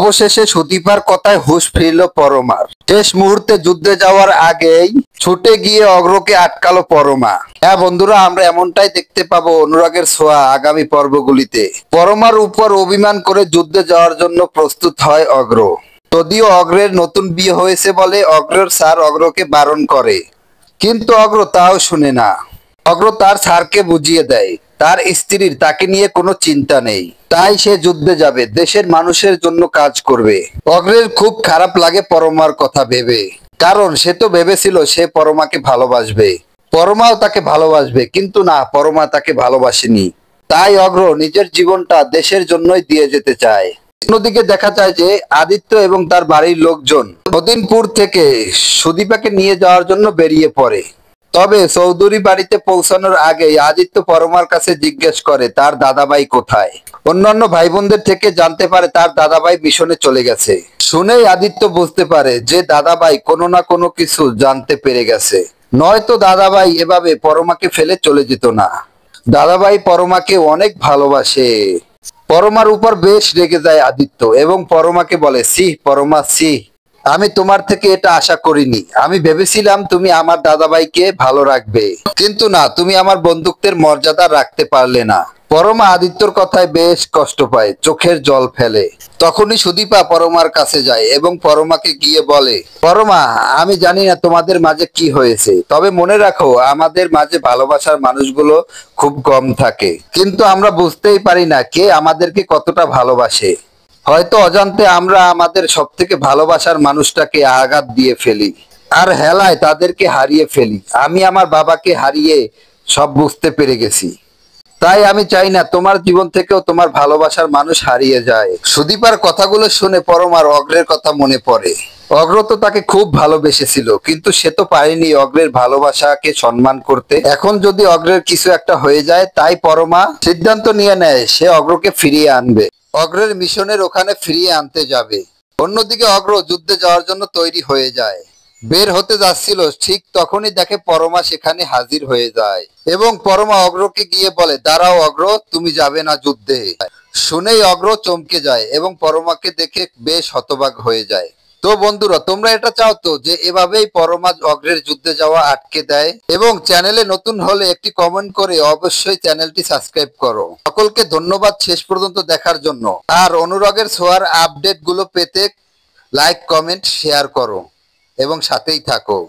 অবশেষে সুদীপার কথায় হুঁশ ফিরল পরমার। শেষ মুহূর্তে যুদ্ধে যাওয়ার আগেই ছুটে গিয়ে অগ্রকে আটকালো পরমা। হ্যাঁ বন্ধুরা, আমরা এমনটাই দেখতে পাবো অনুরাগের ছোঁয়া আগামী পর্বগুলিতে। পরমার উপর অভিমান করে যুদ্ধে যাওয়ার জন্য প্রস্তুত হয় অগ্র। যদিও অগ্রের নতুন বিয়ে হয়েছে বলে অগ্রের স্যার অগ্রকে বারণ করে, কিন্তু অগ্র তাও শুনে না। অগ্র তার স্যারকে বুঝিয়ে দেয় তার স্ত্রীর তাকে নিয়ে কোনো চিন্তা নেই, তাই সে যুদ্ধে যাবে, দেশের মানুষের জন্য কাজ করবে। অগ্রের খুব খারাপ লাগে পরমার কথা ভেবে, কারণ সে তো ভেবেছিল সে পরমাকে ভালোবাসবে, পরমাও তাকে ভালোবাসবে, কিন্তু না, পরমা তাকে ভালোবাসেনি। তাই অগ্র নিজের জীবনটা দেশের জন্যই দিয়ে যেতে চায়। অন্যদিকে দেখা যায় যে আদিত্য এবং তার বাড়ির লোকজন মদিনপুর থেকে সুদীপাকে নিয়ে যাওয়ার জন্য বেরিয়ে পড়ে। তবে চৌধুরী বাড়িতে পৌঁছানোর আগেই আদিত্য পরমার কাছে জিজ্ঞেস করে তার দাদাভাই কোথায়। অন্যান্য ভাই বোনদের থেকে জানতে পারে তার দাদাভাই মিশনে চলে গেছে। শুনেই আদিত্য বুঝতে পারে যে দাদাভাই কোনো না কোনো কিছু জানতে পেরে গেছে, নয়তো দাদাভাই এভাবে পরমাকে ফেলে চলে যেত না। দাদাভাই পরমাকে অনেক ভালোবাসে। পরমার উপর বেশ রেগে যায় আদিত্য এবং পরমাকে বলে, সি পরমা সি, আমি তোমার থেকে এটা আশা করিনি। আমি ভেবেছিলাম তুমি আমার দাদাভাইকে ভালো রাখবে, কিন্তু না, তুমি আমার বন্ধুত্বের মর্যাদা রাখতে পারলে না। পরমা আদিত্যর কথায় বেশ কষ্ট পায়, চোখের জল ফেলে। তখনই সুদীপা পরমার কাছে যায় এবং পরমাকে গিয়ে বলে, পরমা, আমি জানি না তোমাদের মাঝে কি হয়েছে, তবে মনে রাখো আমাদের মাঝে ভালোবাসার মানুষগুলো খুব কম থাকে, কিন্তু আমরা বুঝতেই পারি না কে আমাদেরকে কতটা ভালোবাসে। হয়তো অজান্তে আমরা আমাদের সব থেকে ভালোবাসার মানুষটাকে আঘাত দিয়ে ফেলি, আর হেলায় তাদেরকে হারিয়ে ফেলি। আমি আমার বাবাকে হারিয়ে সব বুঝতে পেরে গেছি, তাই আমি চাই না তোমার জীবন থেকেও তোমার ভালোবাসার মানুষ হারিয়ে যায়। সুদীপার কথাগুলো শুনে পরমার অগ্রের কথা মনে পড়ে। অগ্র তো তাকে খুব ভালোবেসেছিল, কিন্তু সে তো পারেনি অগ্রের ভালোবাসাকে সম্মান করতে। এখন যদি অগ্রের কিছু একটা হয়ে যায়, তাই পরমা সিদ্ধান্ত নিয়ে নেয় সে অগ্রকে ফিরিয়ে আনবে, অগ্রের মিশনের ওখানে ফিরিয়ে আনতে যাবে। অন্যদিকে অগ্র যুদ্ধে যাওয়ার জন্য তৈরি হয়ে যায়। বের হতে যাচ্ছিল, ঠিক তখনই দেখে পরমা সেখানে হাজির হয়ে যায় এবং পরমা অগ্রকে গিয়ে বলে, দাঁড়াও অগ্র, তুমি যাবে না যুদ্ধে। শুনেই অগ্র চমকে যায় এবং পরমাকে দেখে বেশ হতবাক হয়ে যায়। তো বন্ধুরা, তোমরা এটা চাও তো যে এভাবেই পরমা অগ্রের যুদ্ধে যাওয়া আটকে দেয়? এবং চ্যানেলে নতুন হলে একটি কমেন্ট করে অবশ্যই চ্যানেলটি সাবস্ক্রাইব করো। সকলকে ধন্যবাদ শেষ পর্যন্ত দেখার জন্য। আর অনুরাগের ছোঁয়ার আপডেট গুলো পেতে লাইক, কমেন্ট, শেয়ার করো এবং সাথেই থাকো।